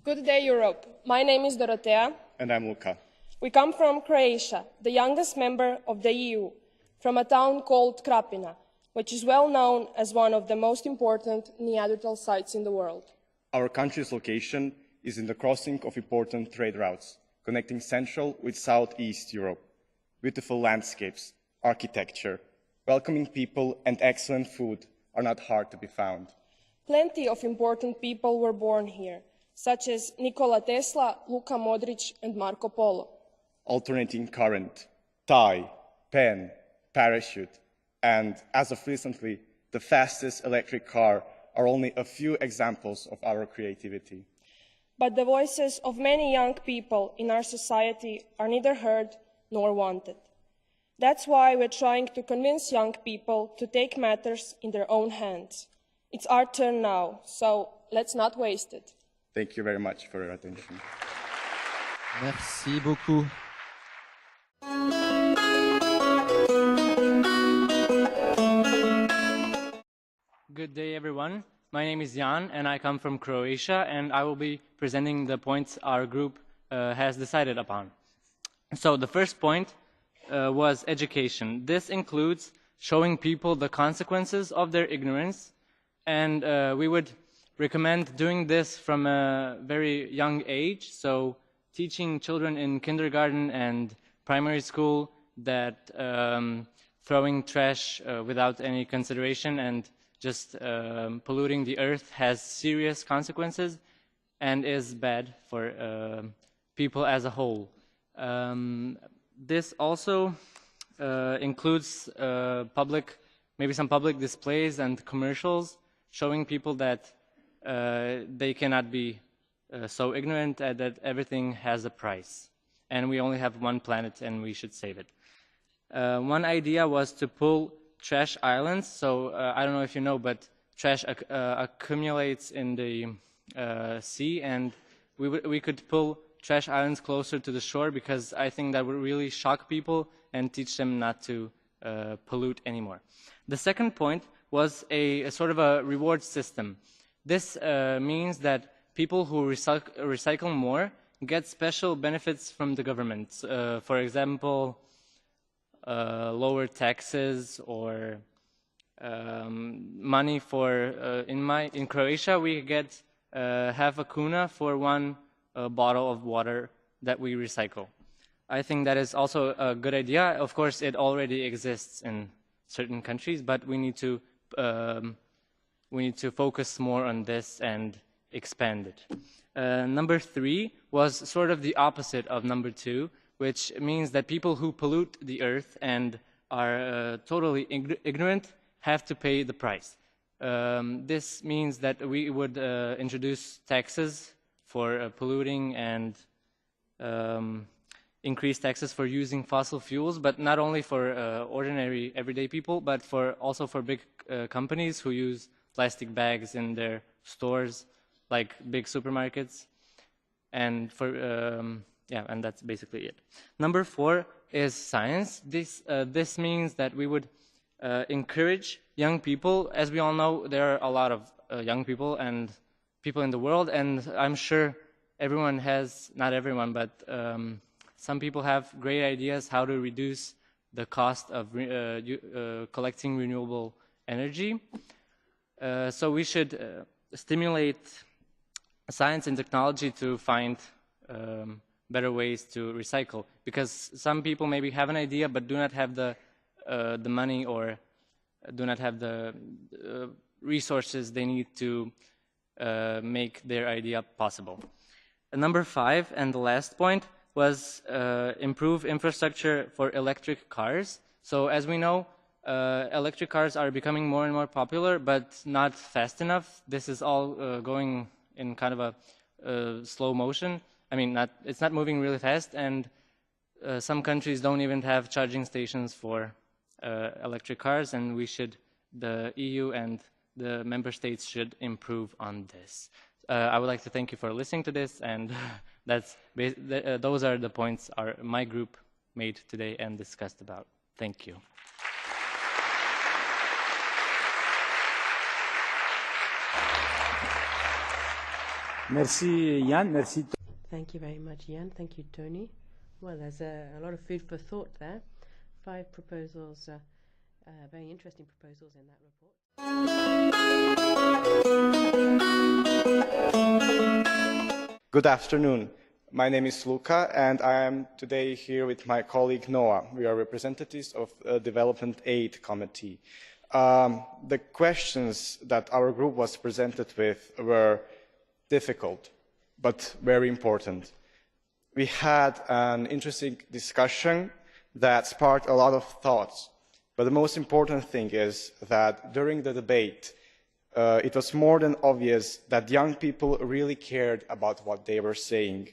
Good day, Europe. My name is Dorotea. And I'm Luka. We come from Croatia, the youngest member of the EU, from a town called Krapina, which is well known as one of the most important Neanderthal sites in the world. Our country's location is in the crossing of important trade routes, connecting Central with Southeast Europe. Beautiful landscapes, architecture, welcoming people and excellent food are not hard to be found. Plenty of important people were born here, such as Nikola Tesla, Luka Modric and Marco Polo. Alternating current, tie, pen, parachute, and, as of recently, the fastest electric car are only a few examples of our creativity. But the voices of many young people in our society are neither heard nor wanted. That's why we're trying to convince young people to take matters in their own hands. It's our turn now, so let's not waste it. Thank you very much for your attention. Merci beaucoup. Good day, everyone. My name is Jan, and I come from Croatia, and I will be presenting the points our group has decided upon. So the first point was education. This includes showing people the consequences of their ignorance, and we would recommend doing this from a very young age, so teaching children in kindergarten and primary school that throwing trash without any consideration and just polluting the earth has serious consequences and is bad for people as a whole. This also includes maybe some public displays and commercials showing people that they cannot be so ignorant that everything has a price. And we only have one planet and we should save it. One idea was to pull trash islands. So I don't know if you know, but trash accumulates in the sea, and we could pull trash islands closer to the shore, because I think that would really shock people and teach them not to pollute anymore. The second point was a sort of a reward system. This means that people who recycle more get special benefits from the government. For example, lower taxes or money for in Croatia we get half a kuna for one bottle of water that we recycle. I think that is also a good idea. Of course, it already exists in certain countries, but we need to focus more on this and expand it. Number 3 was sort of the opposite of number 2, which means that people who pollute the earth and are totally ignorant have to pay the price. This means that we would introduce taxes for polluting and increase taxes for using fossil fuels, but not only for ordinary everyday people, but also for big companies who use plastic bags in their stores, like big supermarkets, and for and that's basically it. Number 4 is science. This means that we would encourage young people. As we all know, there are a lot of young people and people in the world, and I'm sure everyone has, not everyone, but some people have great ideas how to reduce the cost of collecting renewable energy. So we should stimulate science and technology to find better ways to recycle, because some people maybe have an idea but do not have the money or do not have the resources they need to make their idea possible. Number 5, and the last point, was improve infrastructure for electric cars. So as we know, electric cars are becoming more and more popular, but not fast enough. This is all going in kind of a slow motion. I mean, it's not moving really fast, and some countries don't even have charging stations for electric cars, and the EU and the member states should improve on this. I would like to thank you for listening to this, and those are the points my group made today and discussed about. Thank you. Merci Yann, merci. Thank you very much, Jan. Thank you, Tony. Well, there's a lot of food for thought there. 5 proposals, very interesting proposals in that report. Good afternoon. My name is Luca, and I am today here with my colleague Noah. We are representatives of the Development Aid Committee. The questions that our group was presented with were difficult, but very important. We had an interesting discussion that sparked a lot of thoughts, but the most important thing is that during the debate, it was more than obvious that young people really cared about what they were saying,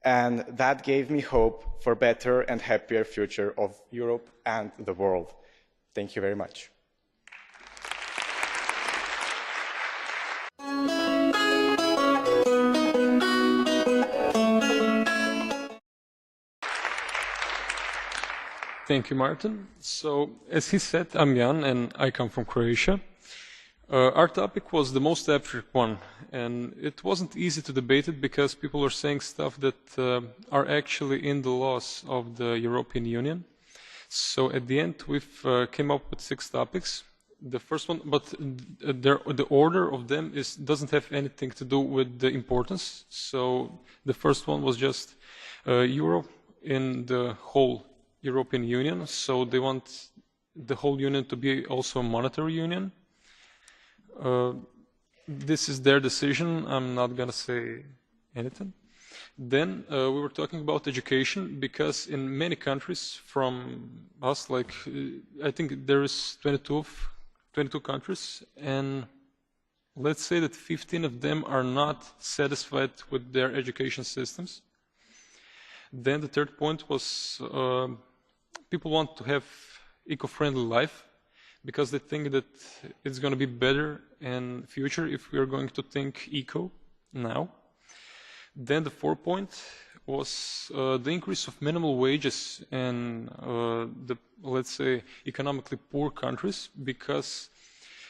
and that gave me hope for a better and happier future of Europe and the world. Thank you very much. Thank you, Martin. So, as he said, I'm Jan and I come from Croatia. Our topic was the most abstract one, and it wasn't easy to debate it because people are saying stuff that are actually in the laws of the European Union. So at the end, we've came up with 6 topics. The first one, but the order of them doesn't have anything to do with the importance. So the first one was just Euro in the whole European Union. So they want the whole union to be also a monetary union. This is their decision. I'm not going to say anything. Then we were talking about education, because in many countries from us, like I think there is 22 countries, and let's say that 15 of them are not satisfied with their education systems. Then the third point was people want to have eco-friendly life, because they think that it's going to be better in the future if we are going to think eco now. Then the fourth point was the increase of minimal wages in the, let's say, economically poor countries, because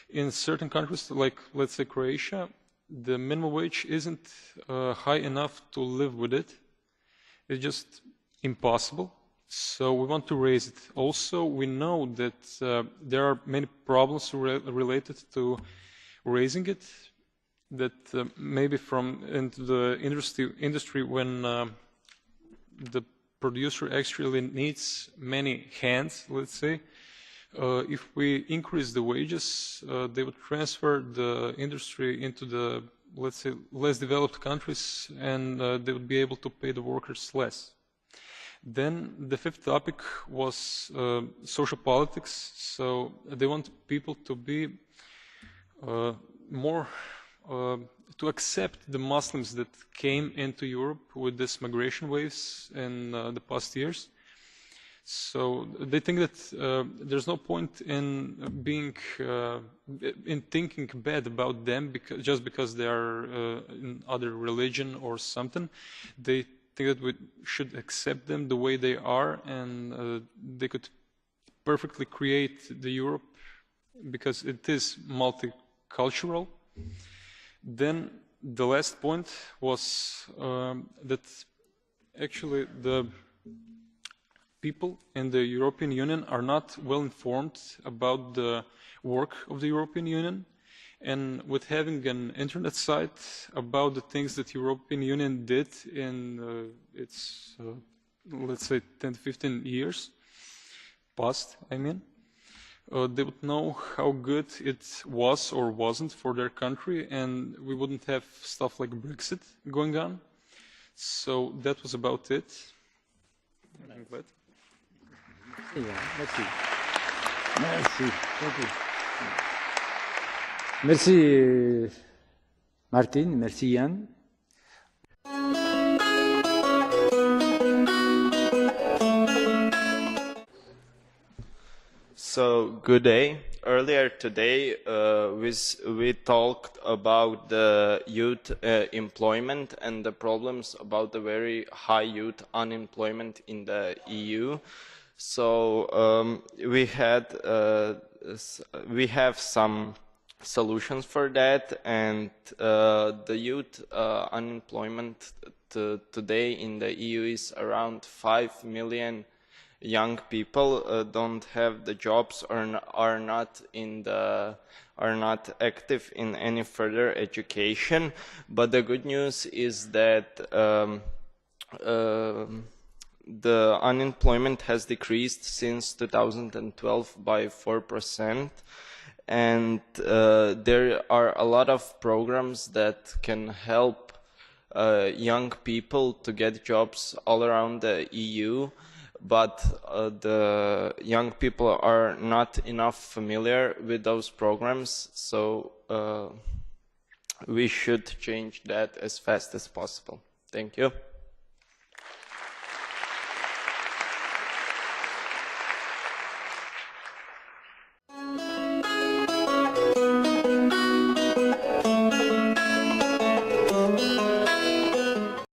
in certain countries, like let's say Croatia, the minimum wage isn't high enough to live with it. It's just impossible. So we want to raise it. Also, we know that there are many problems related to raising it, that maybe from into the industry when the producer actually needs many hands, let's say. If we increase the wages, they would transfer the industry into the, let's say, less developed countries, and they would be able to pay the workers less. Then the fifth topic was social politics. So they want people to be more, to accept the Muslims that came into Europe with these migration waves in the past years. So they think that there's no point in being, in thinking bad about them just because they are in other religion or something. They think that we should accept them the way they are, and they could perfectly create the Europe because it is multicultural. Then the last point was that actually the people in the European Union are not well informed about the work of the European Union. And with having an internet site about the things that the European Union did in its, let's say, 10 to 15 years past, I mean, they would know how good it was or wasn't for their country, and we wouldn't have stuff like Brexit going on. So that was about it. I'm glad. Merci. Merci. Thank you. Merci Martin, merci Yann. So, good day. Earlier today, we talked about the youth employment and the problems about the very high youth unemployment in the EU. So, we have some solutions for that, and the youth unemployment today in the EU is around 5 million young people don't have the jobs or are not active in any further education. But the good news is that the unemployment has decreased since 2012 by 4%, and there are a lot of programs that can help young people to get jobs all around the EU, but the young people are not enough familiar with those programs, so we should change that as fast as possible. Thank you.